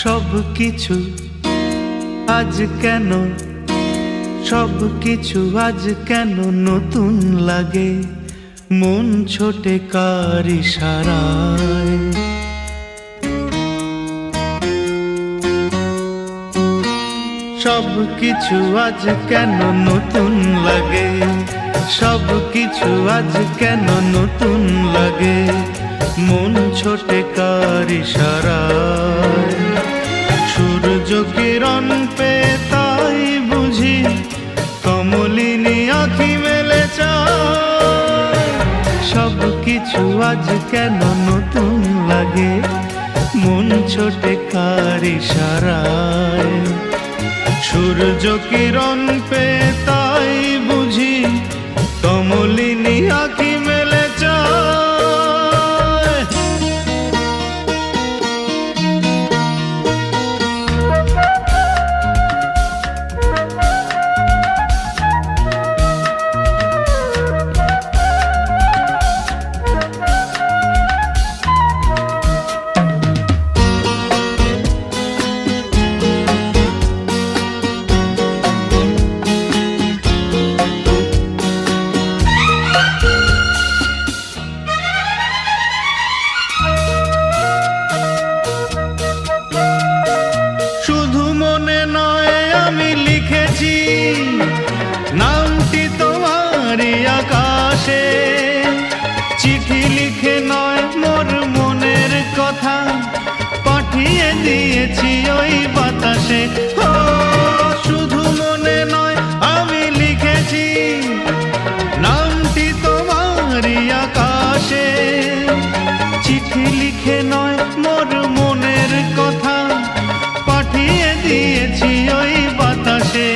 সব কিছু আজ কেন, সব কিছু আজ কেন নতুন লাগে, মন ছোটে কার ইশারায়। সব কিছু আজ কেন নতুন লাগে, সব কিছু আজ কেন নতুন লাগে, মন ছোটে কার ইশারায়। সূর্য কিরণ পে তাই বুঝি কমলিনী আঁখি মেলে চায়। সব কিছু আজ কেন নতুন লাগে, মন ছোটে কার ইশারায়। সূর্য কিরণ পে তাই বুঝি কমলিনী আঁখি মেলে চায়। নামটি তোমারই আকাশে, চিঠি লিখে নয় মোর মনের কথা, পাঠিয়ে দিয়েছি ওই বাতাসে। ও শুধু মনে নয় আমি লিখেছি, নামটি তোমারই আকাশে, চিঠি লিখে নয় মোর মনের কথা, পাঠিয়ে দিয়েছি ওই বাতাসে।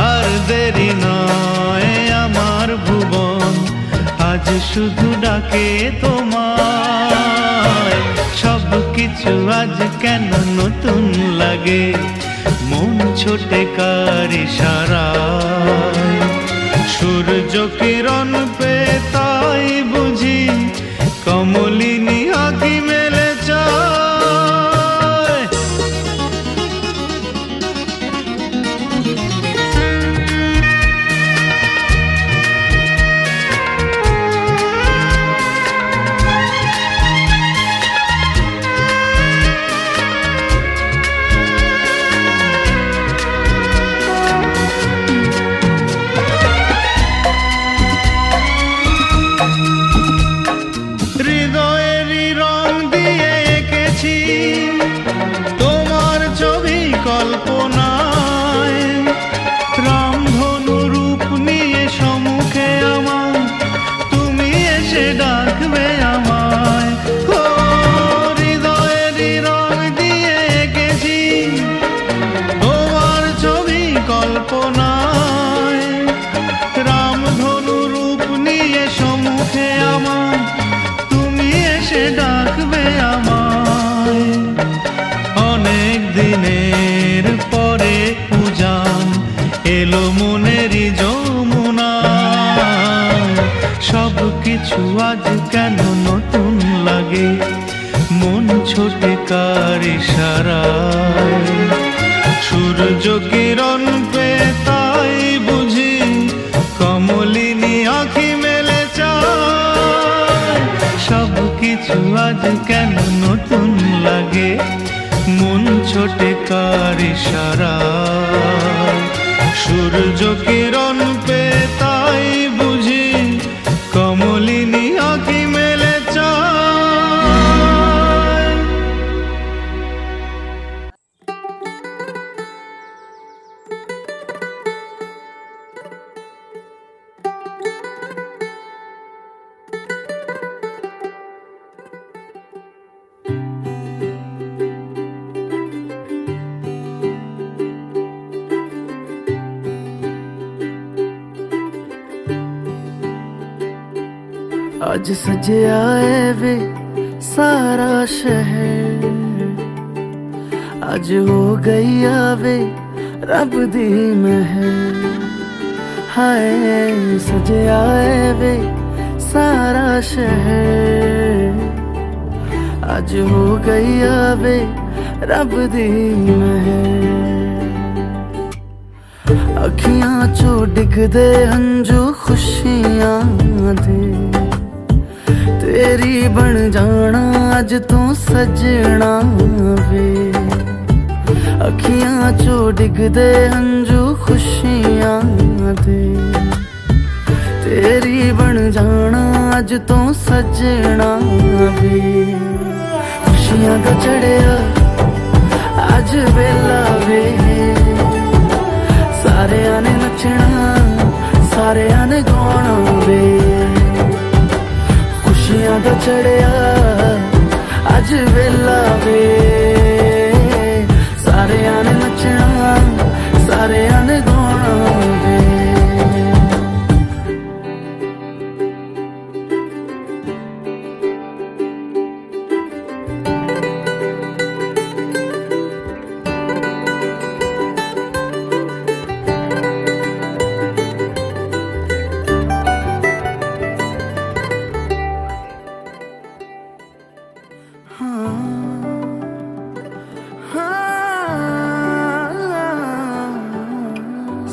আর দেরি নয় আমার ভুবন আজ শুধু ডাকে তোমায়। সব কিছু আজ কেন নতুন লাগে, মন ছোটে কার ইশারায়। সূর্য কিরণ পে তাই বুঝি কমলিনী আঁখি মেলে চায়। তোমার ছবি কল্পনায়, রামধনু রূপ নিয়ে সম্মুখে আমার, তুমি এসে ডাকবে আমায়। ও হৃদয়েরই রং দিয়ে এঁকেছি তোমার ছবি কল্পনায়, রামধনু রূপ নিয়ে সম্মুখে আমার, তুমি এসে ডাকবে আমায়। অনেক দিনের পরে উজান এলো মনেরই যমুনায়। সব কিছু আজ কেন নতুন লাগে, মন ছোটে কার ইশারায়। সূর্য কিরণ পে তাই বুঝি কমলিনী আঁখি মেলে চায়। সব কিছু আজ কেন নতুন লাগে, মন ছোটে কার ইশারায়। সূর্য কিরণ পে তাই বুঝি কমলিনী আঁখি মেলে চায়। आज सजे आए वे सारा शहर, आज हो गई आवे रब दी महर। हाय सजे आए वे सारा शहर, आज हो गई आवे रब दी महर। अखियां चो डिगदे हंजू खुशियां दे, तेरी बन जाना अज तू सजना वे। अखियां चो डिगदे हंजू खुशियां दे, तेरी बन जाना अज तू सजना वे। खुशियां दा चढ़िया अज वेला वे, सारेयां ने नचना सारेयां ने गाना वे। खुशियां दा चढ़िया अज वेला वे, सारेयां ने नचना सारेयां ने गाना वे।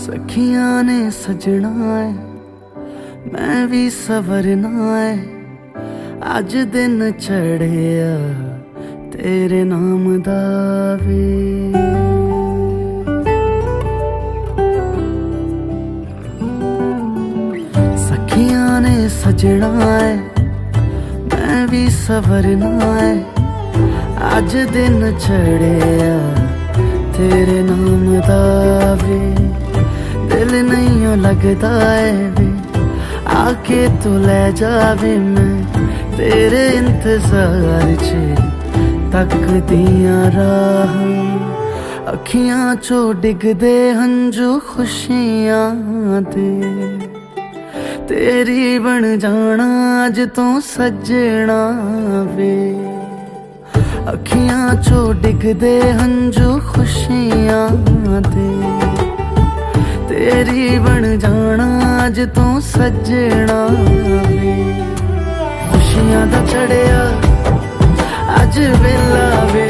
सखियां ने सजना है मैं भी सवरना है, अज दिन चढ़िया तेरे नाम दा वे। सखियां ने सजना है मैं भी सवरना है, अज दिन चढ़िया तेरे नाम दा वे। दिल नहीं लगता है वे, आके तू ले जावे मैं तेरे इंतजार च तकदियां राह। अखियां चो डिगदे हंजू खुशियां दे, तेरी बन जाना अज तू सजना वे। अखियां चो डिगदे हंजू खुशियां दे, तेरी बन जाना अज तू सजना वे। खुशियां दा चढ़िया अज वेला वे,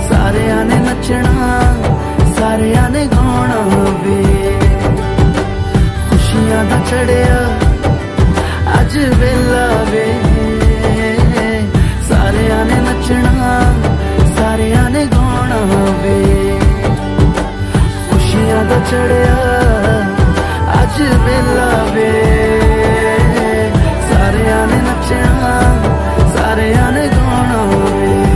सारेयां ने नचना सारेयां ने गाना वे। खुशियां दा चढ़िया अज वेला वे, सारेयां ने नचना सारेयां ने गाना वे। खुशियां दा चढ़िया अज वेला वे, सारेयां ने नचना सारेयां ने गाना वे।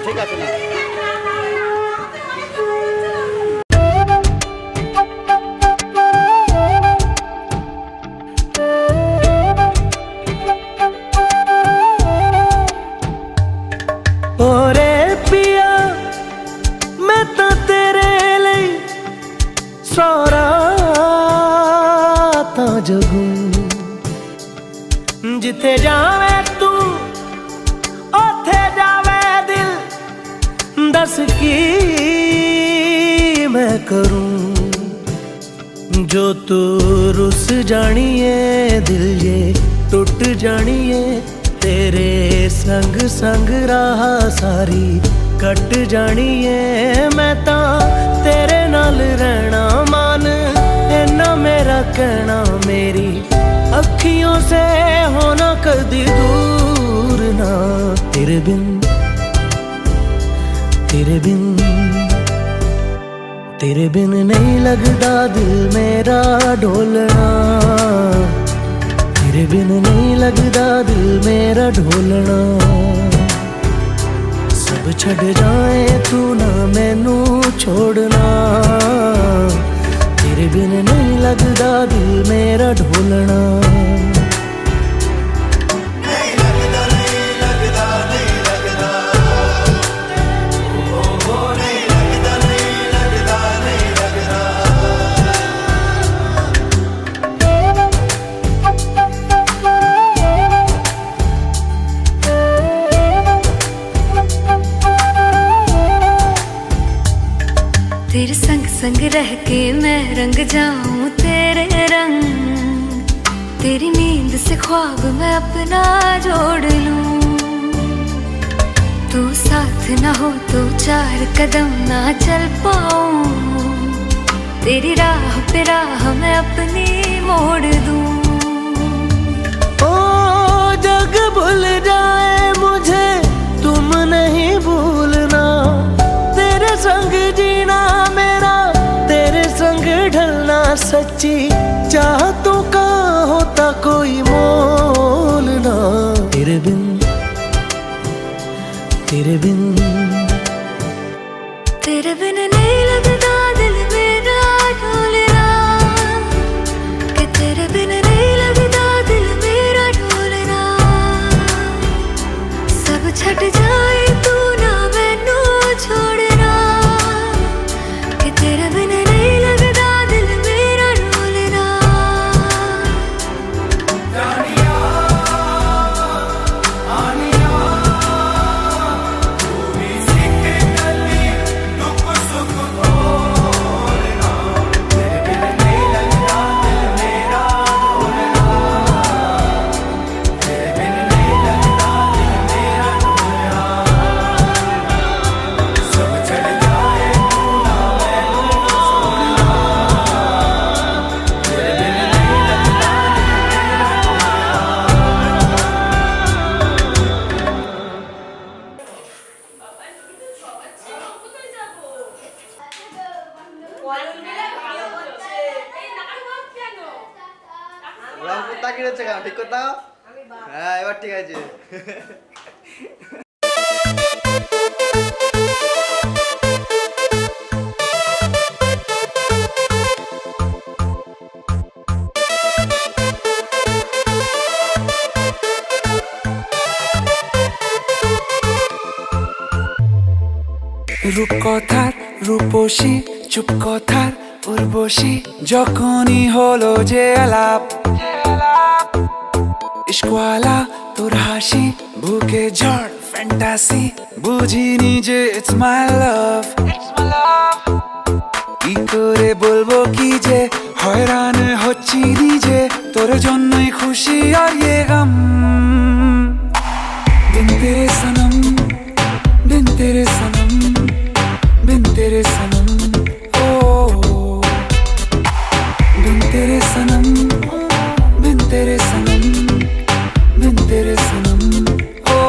ঠিক আছে না ओरे पिया मैं तो तेरे लिए सारा ता जगू जिथे जावे तू ओथे जावे दिल दस की मैं करूं जो तू रुस जानिए दिल ये टूट जानिए तेरे संग संग राह सारी कट जानिए मैं ता तेरे नाल रहना मान इन्ना मेरा कहना मेरी अखियों से होना कदी दूर ना तेरे बिन नहीं लगदा दिल मेरा ढोलना तेरे बिन नहीं लगदा दिल मेरा ढोलना सब छड़ जाए तू ना मैनू छोड़ना तेरे बिन नहीं लगदा दिल मेरा ढोलना तेरे संग संग रह के मैं रंग जाऊं तेरे रंग तेरी नींद से ख्वाब मैं अपना जोड़ लूं तू साथ ना हो तो चार कदम ना चल पाऊं तेरी राह पे राह मैं अपनी मोड़ दूं ओ जग भूल जाए मुझे तुम नहीं भूलना तेरे संग जीना मेरा तेरे संग ढलना सच्ची चाहतों का होता कोई मोल ना तेरे बिन नहीं लगदा दिल मेरा ढोलना कि तेरे बिन नहीं लगदा दिल मेरा ढोलना सब छट जाए तू ना मैनू छोड़ना कि तेरे बिन नहीं लगदा दिल मेरा ढोलना ঠিক কথা হ্যাঁ এবার ঠিক আছে রূপকথার রূপসী চুপ কথার উর্বশী যখনই হলো যে আলাপ ইশকওয়ালা তোর হাসি বুকে ঝড় ফ্যান্টাসি বুঝিনি যে ইটস মাই লাভ কি করে বলবো কি যে হয়রান হচ্ছি নিজে তোর জন্যই খুশি আর ये गम बिन तेरे सनम बिन तेरे सनम बिन तेरे सनम ओ बिन तेरे सनम बिन तेरे सनम बिन तेरे सनम ओ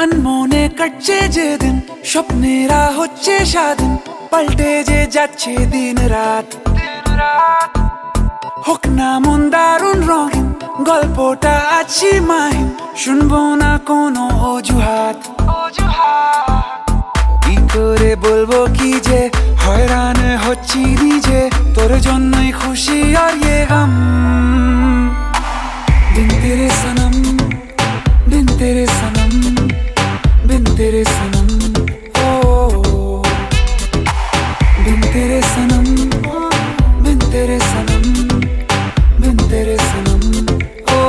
अनमोने कटছে যে দিন স্বপ্নেরা হচ্ছে স্বাধীন পাল্টে যে যাচ্ছে দিন রাত হোক না মন দারুণ রঙিন গল্পটা আছি মাহিন শুনবো না কোনো অজুহাত কি করে বলবো কি যে হয়রান হচ্ছি নিজে তোর জন্যই খুশি আর ये गम बिन तेरे सनम बिन तेरे सनम बिन तेरे सनम ओ बिन तेरे सनम बिन तेरे सनम बिन तेरे सनम ओ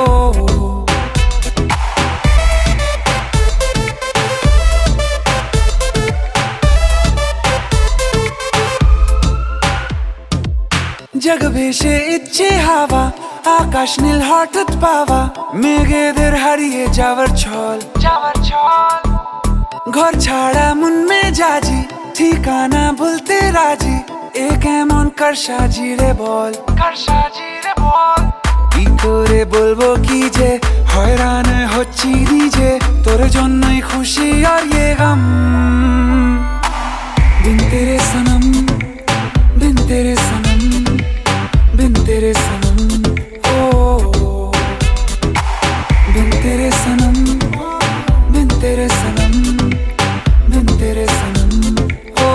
जग भेषे इच्छे हावा আকাশ নীল হঠাৎ পাওয়া মেঘেদের হারিয়ে যাওয়ার ছল ঘর ছাড়া মন মেজাজি ঠিকানা ভুলতে রাজি এ কেমন কারসাজি রে বল কি করে বলবো কি যে হয়রান হচ্ছি নিজে তোর জন্যই খুশি আর ये गम बिन तेरे सनम बिन तेरे सनम बिन तेरे सनम बिन तेरे सनम बिन तेरे सनम बिन तेरे सनम ओ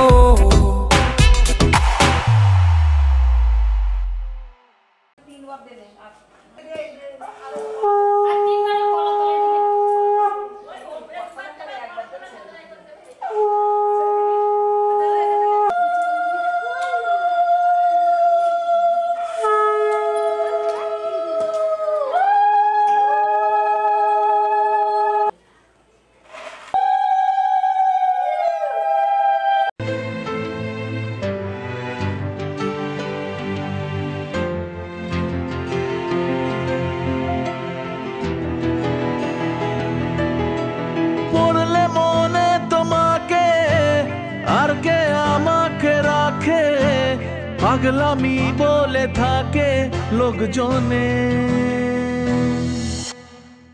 পাগলামি বলে থাকে লোকজনে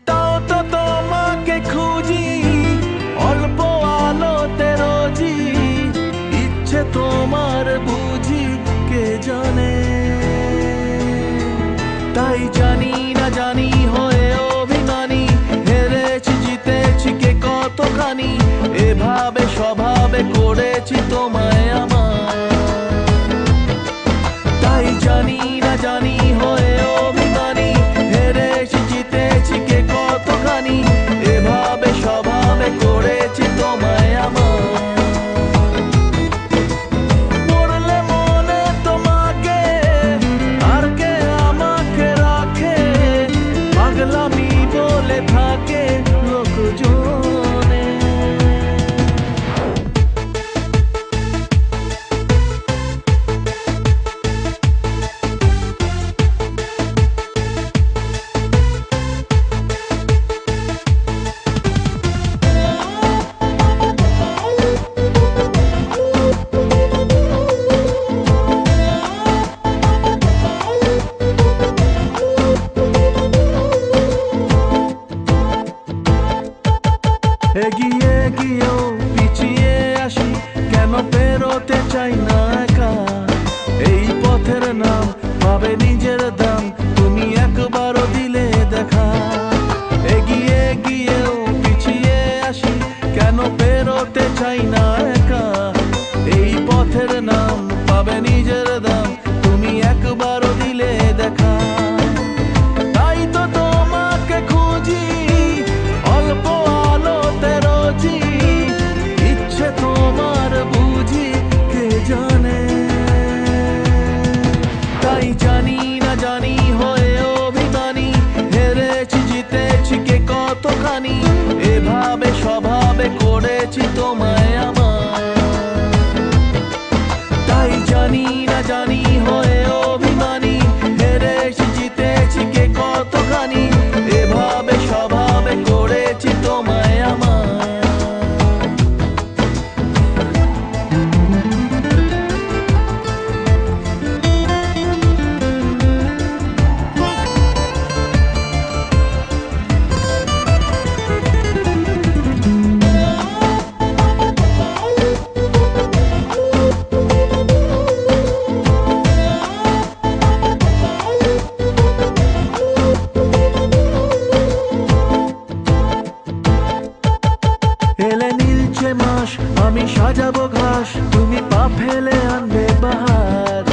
তাও তো তোমাকে খুঁজি অল্প আলোতে রোজি ইচ্ছে তোমার বুঝি কে জানে তাই জানি না জানি হয়ে অভিমানী হেরেছি জিতেছি কে কতখানি এভাবে স্বভাবে করেছি তোমায় আমার জানি না জানি হয়ে অভিমানী হেরেছি জিতেছি কে কতখানি এভাবে স্বভাবে করেছি তোমায় আমার পড়লে মনে তোমাকে আর কে আমাকে রাখে পাগলামি বলে থাকে লোকজনে এগিয়ে গিয়েও পিছিয়ে আসি কেন পেরোতে চাই না একা এই পথের নাম পাবে নিজের দাম তুমি একবারও দিলে দেখা এগিয়ে গিয়েও পিছিয়ে আসি কেন পেরোতে চাই না একা এই পথের নাম পাবে নিজের দাম তুমি একবারও দিলে দেখা তাই তো তোমাকে খুঁজি অল্প ইচ্ছে তোমার বুঝি কে জানে তাই জানি না জানি হয়ে অভিমানী হেরেছি জিতেছি কে কতখানি এভাবে স্বভাবে করেছি তোমায় আমার তাই জানি না জানি হয়ে অভিমানী হেরেছি জিতেছি কে কতখানি এভাবে স্বভাবে করেছি তোমায় আমার নীলছে মাস আমি সাজাবো ঘাস তুমি পা ফেলে আনবে বাহার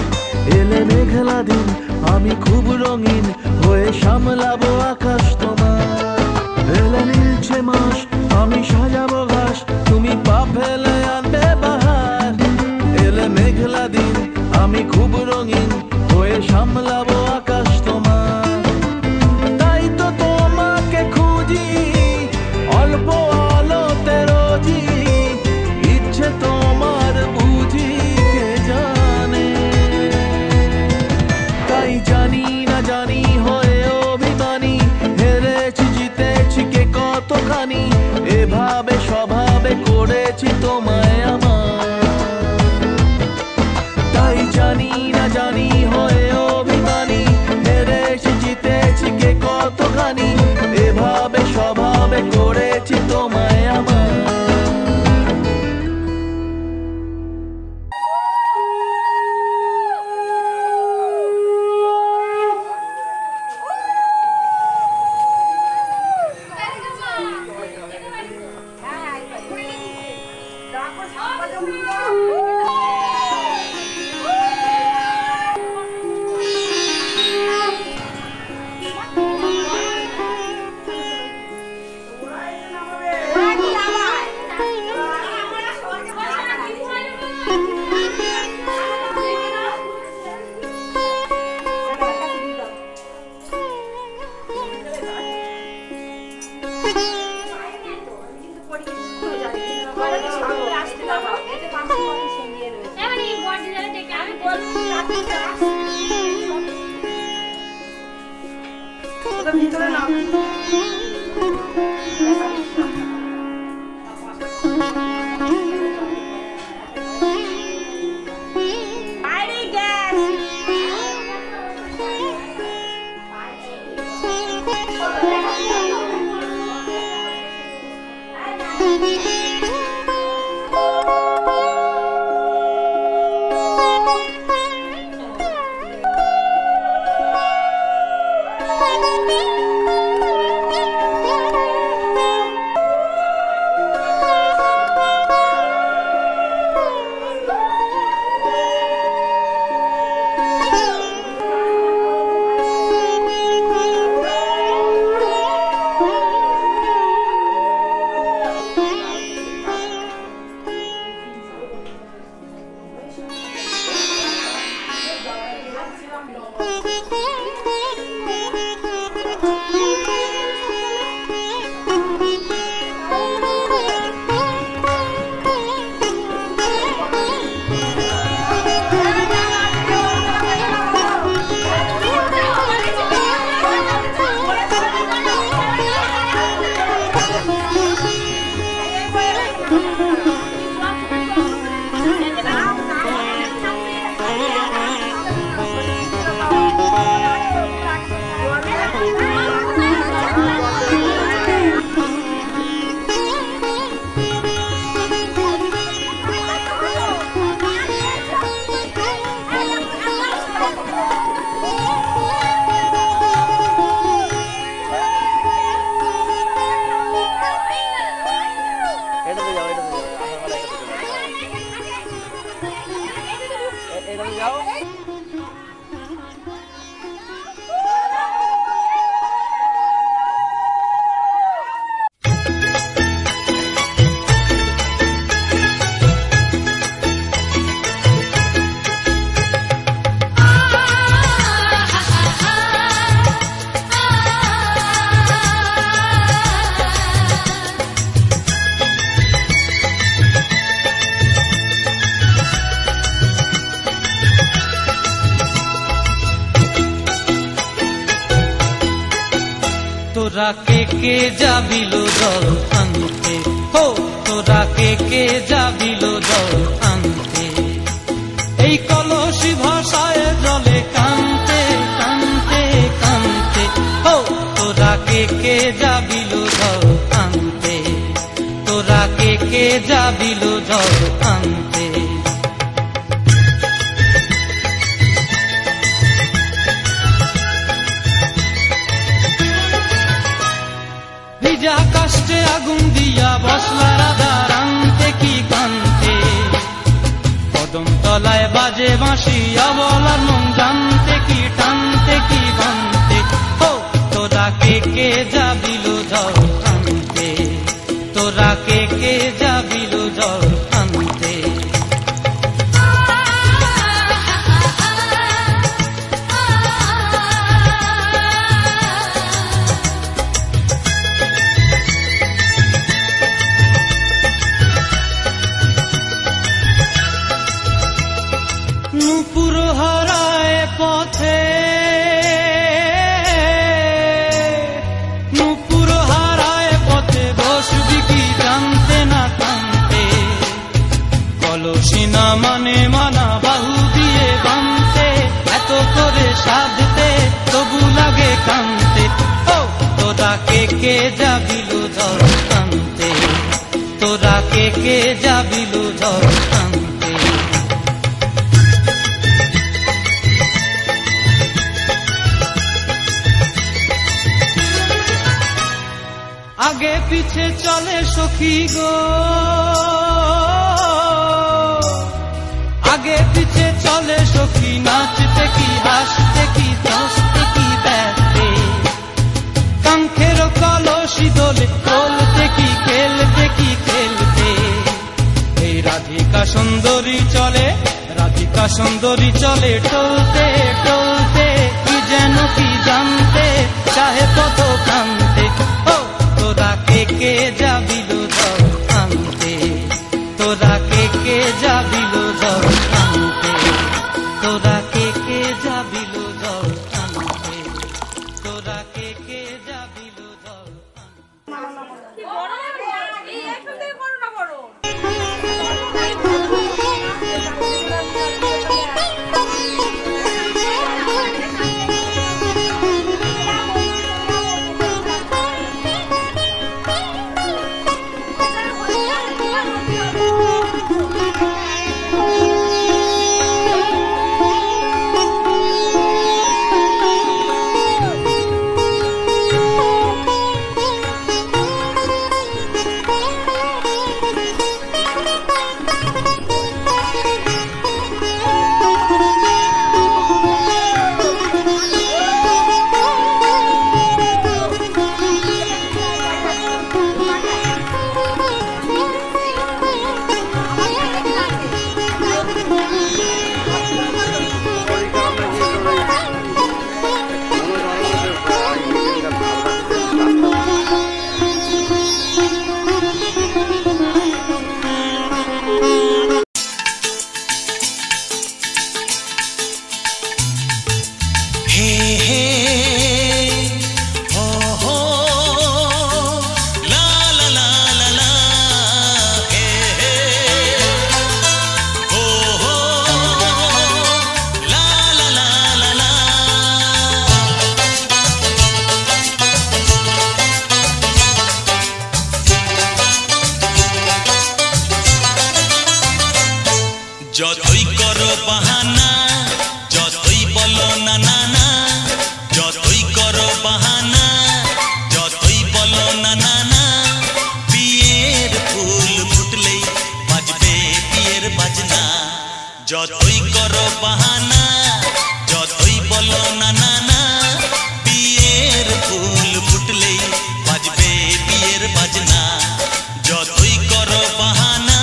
এলে মেঘলা দিন আমি খুব রঙিন হয়ে সামলাবো আকাশ তোমার এলে নীলছে মাস আমি সাজাবো ঘাস তুমি পা ফেলে আনবে বাহার এলে মেঘলা দিন আমি খুব রঙিন হয়ে সামলাবো আকাশ তোমার তাই তো তোমাকে খুঁজি অল্প আলোতে রোজি ইচ্ছে তোমার বুঝি কে জানে তাই জানি না জানি হয়ে অভিমানী হেরেছি জিতেছি কে কতখানি এভাবে স্বভাবে করেছি তোমায় আমার তাই জানি না জানি হয়ে অভিমানী হেরেছি জিতেছি কে কতখানি এভাবে স্বভাবে করেছি তোমায় আমার তোরা কে যাবিল জল আনতে হো তোরা কে যাবিল জল আনতে এই কলসি ভাষায় জলে কানতে কানতে কানতে হো তোরা কে যাবিল জল আনতে তোরা কে যাবিল জল আনতে ভিজা কাষ্টে আগুন দিয়া বসলা রাধা রানতে সাধতে তবু লাগে কান্তে। ও তোরা কে যাবিলু ঝড় কান্তে, তোরা কে যাবিলু ঝড় কান্তে। আগে পিছে চলে সখী গো, আগে পিছে চলে সখী, নাচতে কি হাসতে কি দোস্তে কি ব্যস্তে, কাঙ্ক্ষের কলসি দোলে বলতে কি খেলতে কি খেলতে। এই রাধিকা সুন্দরী চলে, রাধিকা সুন্দরী চলে টলতে টলতে, কি যেন কি জানতে চাহে কত কান্তে। ও তোরা কে যাবিলু ঝড় কান্তে, তোরা কে যাবিলু ঝড় কান্তে, তোরা কে যাবিলু ঝড় কান্তে, তোরা কে যাবিলু ঝড় যতই করো বাহানা, যতই বলো না না না, যতই করো বাহানা, যতই বলো না না না, বিয়ের ফুল ফুটলেই বাজবে বিয়ের বাজনা। যতই করো বাহানা, যতই বলো না না না, বিয়ের ফুল ফুটলেই বাজবে বিয়ের বাজনা। যতই করো বাহানা,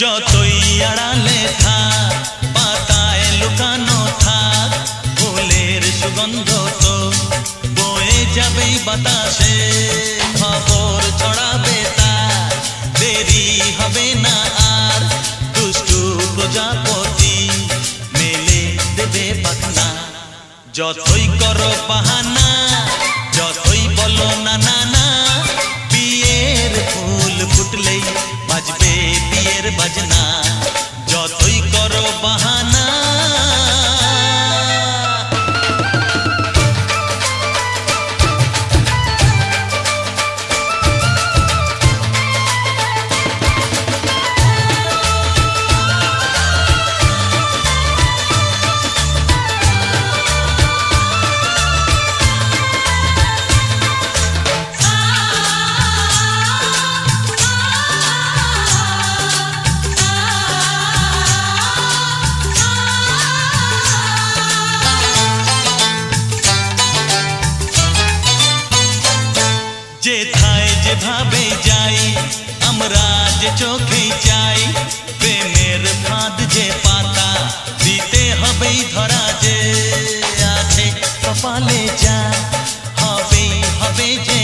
যতই আড়ালে থাক, পাতায় লুকানো থাক, ফুলের সুগন্ধ তো বয়ে যাবেই বাতাসে। খবর ছড়াবে তার, দেরি হবে না আর, দুষ্টু প্রজাপতি মেলে দেবে পাখনা। যতই করো বাহানা, যতই বলো না না না, বিয়ের ফুল ফুটলেই বাজবে বিয়ের বাজনা। যতই করো বাহানা, যেথায় যেভাবে যাই আমরা যে চোখে চাই, প্রেমের ফাঁদ যে পাতা দিতে হবেই ধরা, যে আছে কপালে যা হবেই হবে যে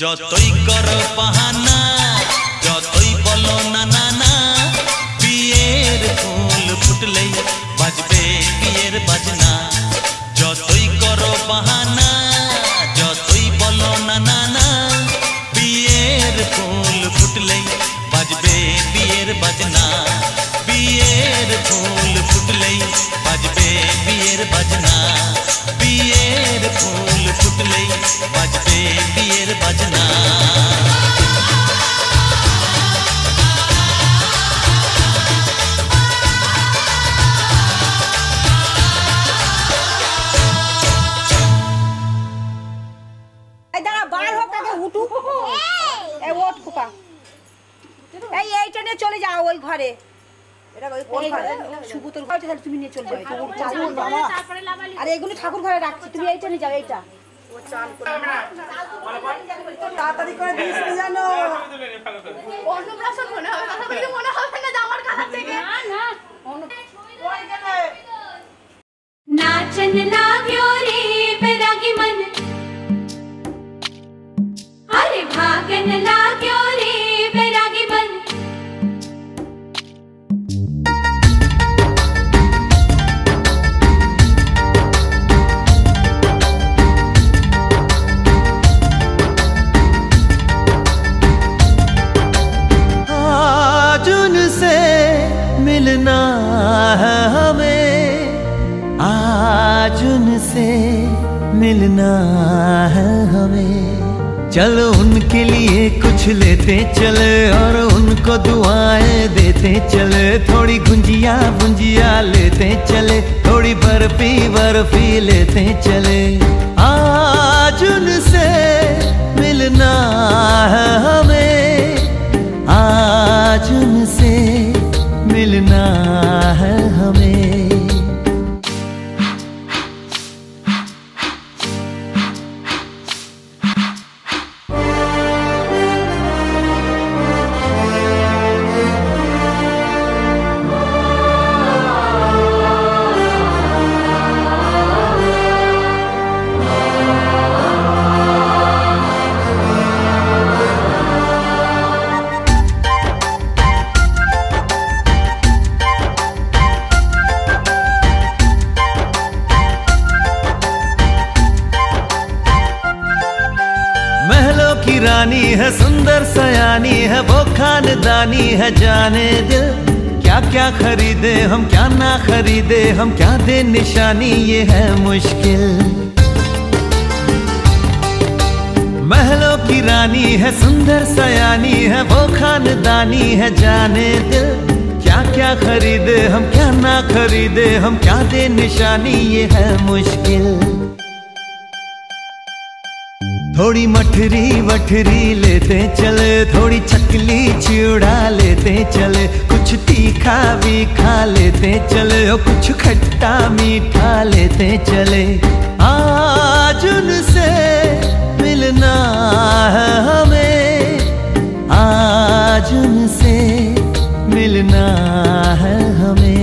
যতই করো বাহানা যতই বলো না না না বিয়ের ফুল ফুটলেই বাজবে বিয়ের বাজনা যতই করো বাহানা যতই বলো না না না বিয়ের ফুল ফুটলেই বাজবে বিয়ের বাজনা বিয়ের ফুল ফুটলেই বাজবে বিয়ের বাজনা বিয়ের ফুল ফুটলেই বাজবে বিয়ের বাজনা চলে যাও ওই ঘরে তুমি নিয়ে চলে যাও আর এগুলো ঠাকুর ঘরে রাখছি তুমি এইটা নিয়ে যাও এইটা তাড়াতাড়ি করে দিস জানো অন্নপ্রাশন মনে হবে কথা বললে মনে হবে না আমার কাছে থেকে না না नाचन लाग्यो रे बैरागी मन अरे भागन लाग्यो रे बैरागी मन आज उनसे मिलना है हमें आज उनसे मिलना है हमें चलो उनके लिए कुछ लेते चले और उनको दुआएं देते चले थोड़ी गुंजिया गुंजिया लेते चले थोड़ी बर्फी बर्फी लेते चले आज उनसे मिलना है हमें आज उनसे मिलना है हमें रानी है सुंदर सयानी है वो खानदानी है जाने दिल क्या क्या खरीदे हम क्या ना खरीदे हम क्या दे निशानी ये है मुश्किल महलों की रानी है सुंदर सयानी है वो खानदानी है जाने दिल क्या क्या खरीदे हम क्या ना खरीदे हम क्या दे निशानी ये है मुश्किल थोड़ी मठरी वठरी लेते चले थोड़ी चकली चिड़ा लेते चले कुछ तीखा भी खा लेते चले और कुछ खट्टा मीठा लेते चले आज उनसे मिलना है हमें आज उनसे मिलना है हमें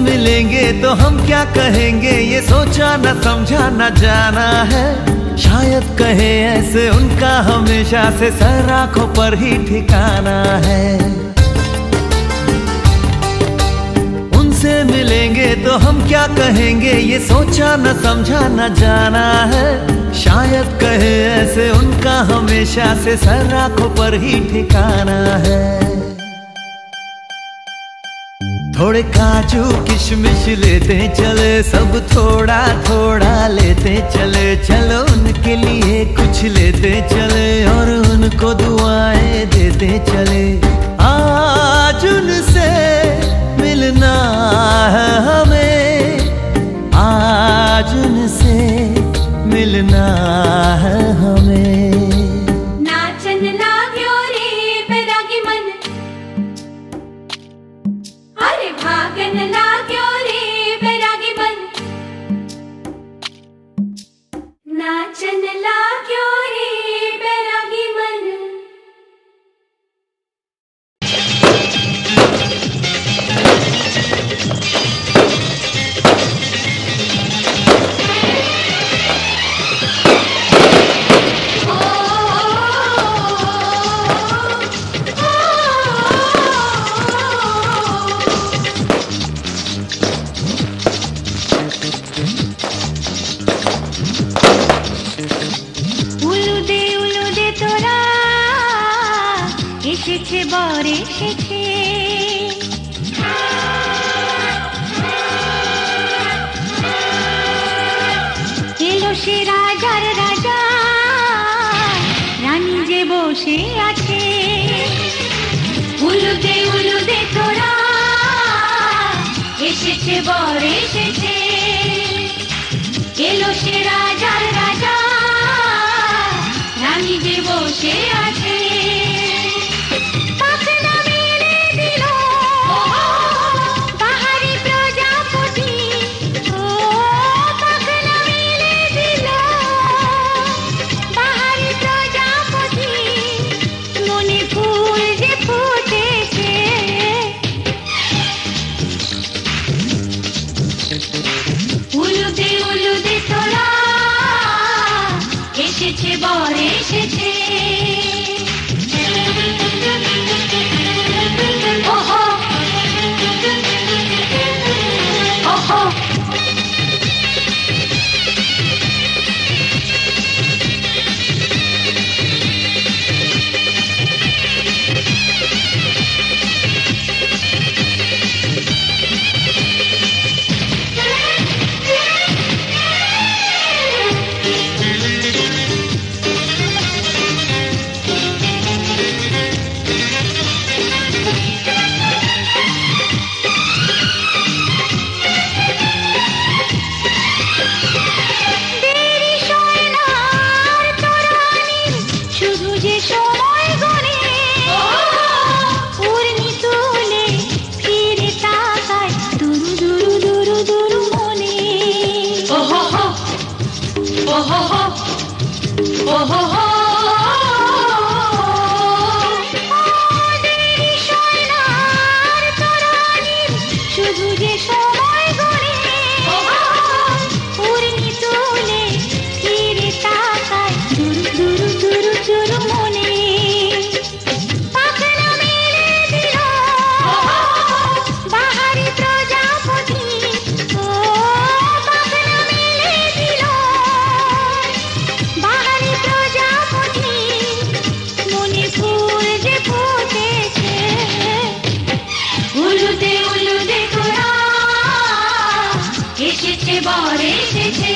मिलेंगे तो हम क्या कहेंगे ये सोचा न समझा न जाना है शायद कहे ऐसे उनका हमेशा से सर आंखों पर ही ठिकाना है उनसे मिलेंगे तो हम क्या कहेंगे ये सोचा न समझा न जाना है शायद कहे ऐसे उनका हमेशा से सर आंखों पर ही ठिकाना है थोड़े काजू किशमिश लेते चले सब थोड़ा थोड़ा लेते चले चलो उनके लिए कुछ लेते चले और उनको दुआएं देते चले आज उनसे मिलना है हमें आज उनसे मिलना है हमें नाचन लाग्यो रे बैरागी मन এসেছে বর এসেছে এলো সে রাজার রাজা রানী যে বসে আছে উলুদে তোরা এসেছে বর এসেছে এলো সে রাজার রাজা রানী যে বসে আছে পাখনা মেলে দিল বাহারি প্রজাপতি ও পাখনা মেলে দিল বাহারি প্রজাপতি মনে ফুল যে ফুটেছে উলুদে তোরা এসেছে বর এসেছে ওহো ওহো বর এসেছে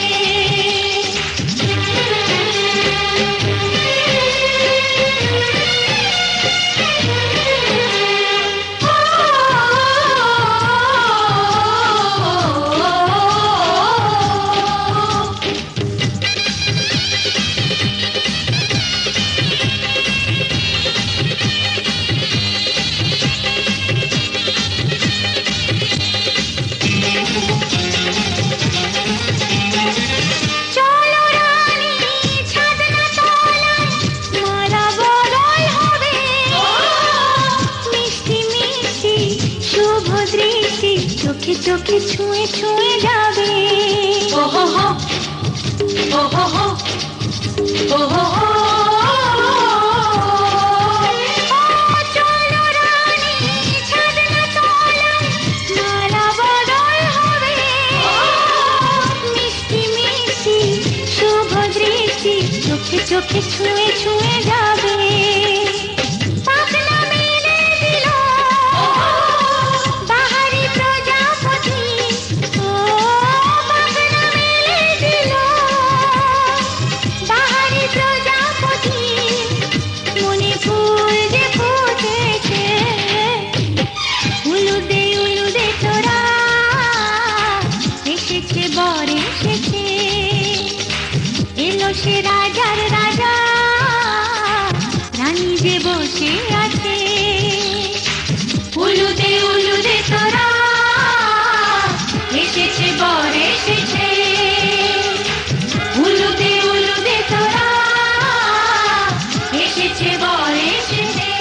চোখে ছুঁয়ে ছুঁয়ে যাবে ওহো হো ওহো হো ওহো হো চলো রানী ছাদনা তলায় মালা বদল হবে মিষ্টি মিষ্টি শুভ দৃষ্টি চোখে চোখে ছুঁয়ে ছুঁয়ে যাবে সে রাজার রাজা রানী যে বসে আছে উলুদে তোরা এসেছে বর এসেছে উলুদে তোরা এসেছে বর এসেছে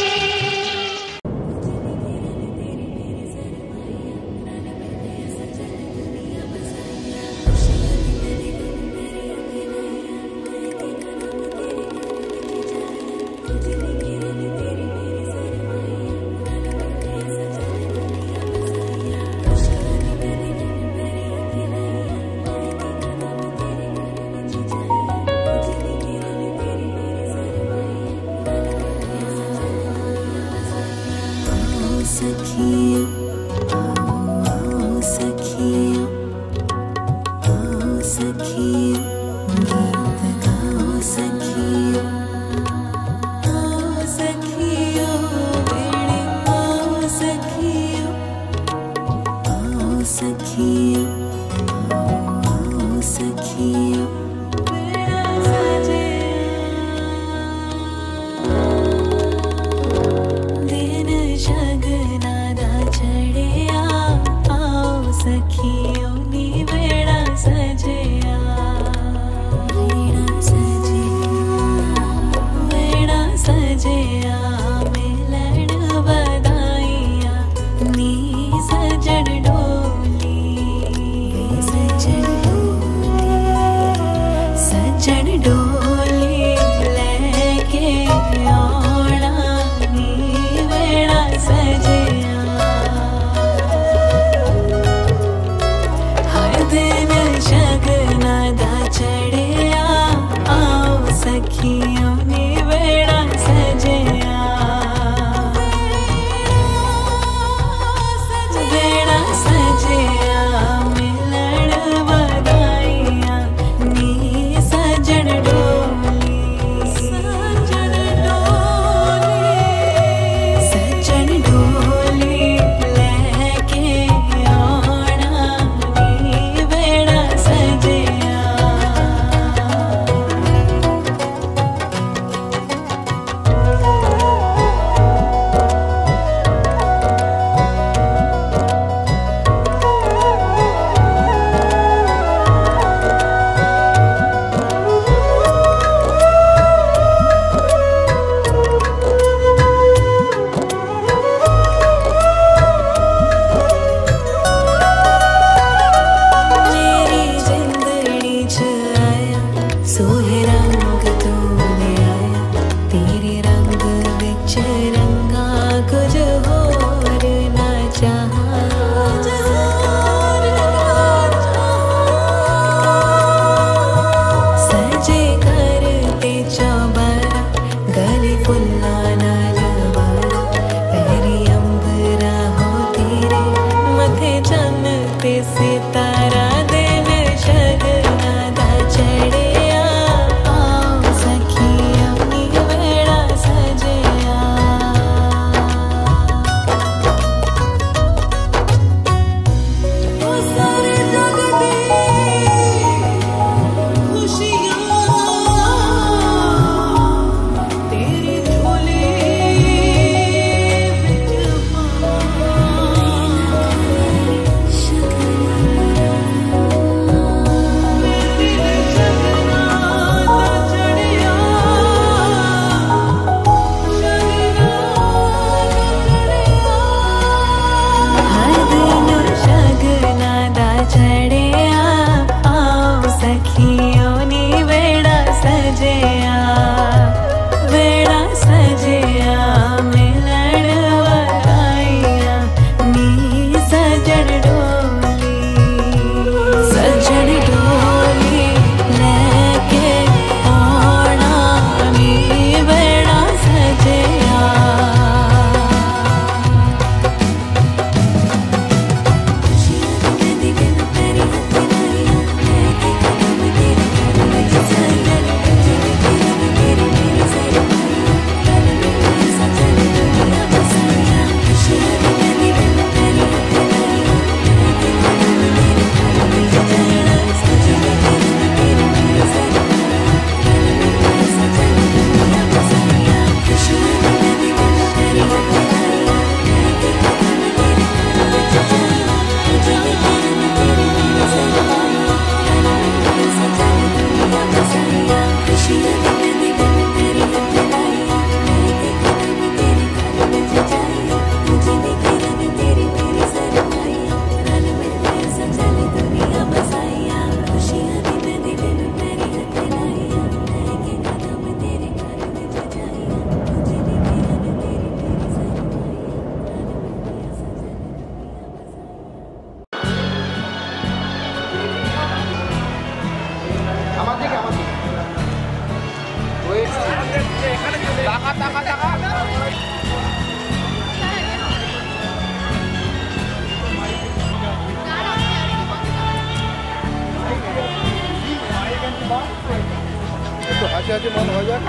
হাসি হাসি মন হয়ে যাক।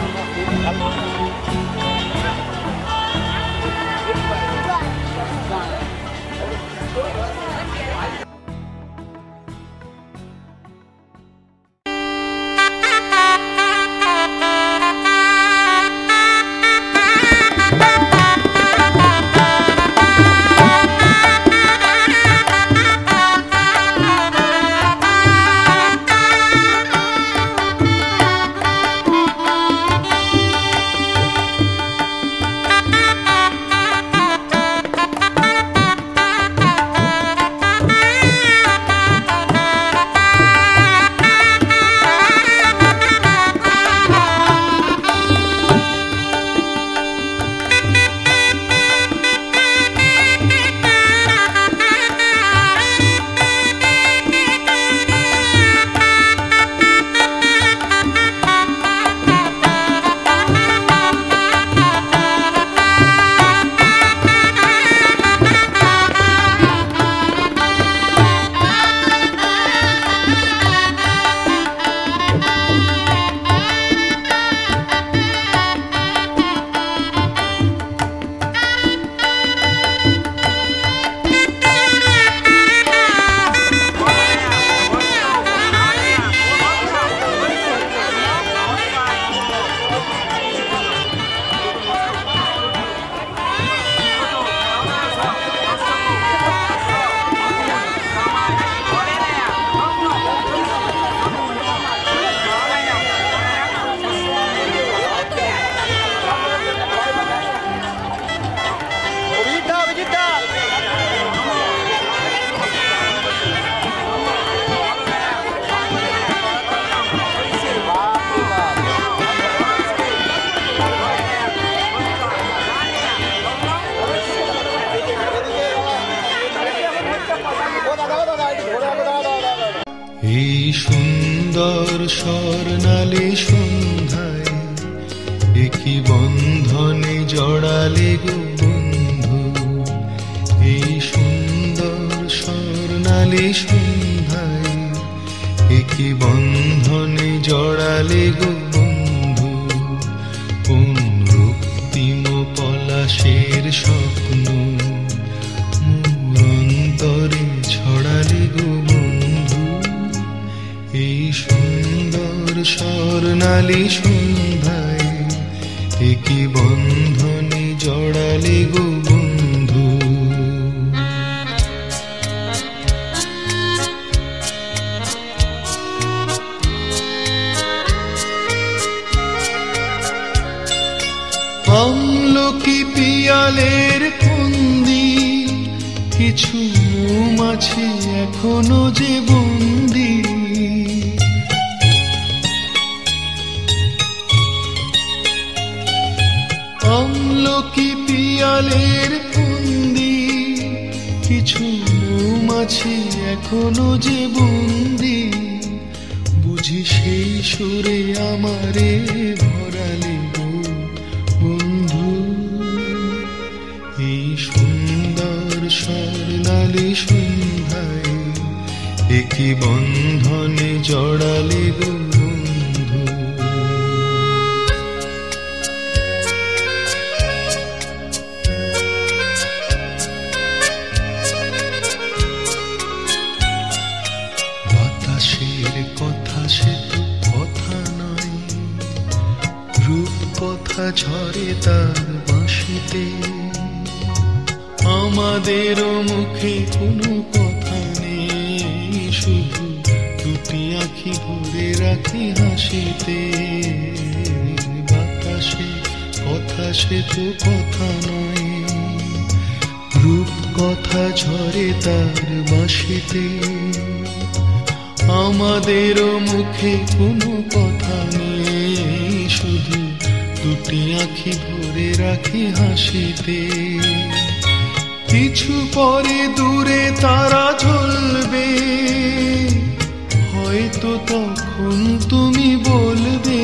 এই সুন্দর স্বর্ণালী সন্ধ্যায় একই বন্ধনে জড়ালে গো বন্ধু। এই সুন্দর স্বর্ণালী সন্ধ্যায় একই বন্ধনে জড়ালে গো বন্ধু। কোন রক্তিম পলাশের স্বপ্ন মোর অন্তরে ছড়ালে গো বন্ধু। এই সুন্দর স্বর্ণালী সন্ধ্যায় একই বন্ধনে জড়ালে গো বন্ধু। আমলকি পিয়ালের ফন্দি কিছু মৌমাছি এখনো যে বন্দি। আমলকি পিয়ালের ফন্দি কিছু মৌমাছি এখনো যে বন্দি। বুঝি সেই সুরে আমারে ভরালে গো বন্ধু। এই সুন্দর স্বর্ণালী সন্ধ্যায় একই বন্ধনে জড়ালে গো বন্ধু। বাতাসের কথা সে তো কথা নয়, রূপ কথা ঝরে তার বাঁশিতে। আমাদেরও মুখে কোনো কথা নেই, শুধু দুটি আঁখি ভরে রাখি হাসিতে। বাতাসে কথা সে তো কথা নয়, রূপ কথা ঝরে তার বাঁশিতে। আমাদেরও মুখে কোনো কথা নেই, শুধু দুটি আঁখি ভরে রাখি হাসিতে। কিছু পরে দূরে তারা জ্বলবে, হয়তো তখন তুমি বলবে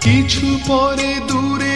কিছু পরে দূরে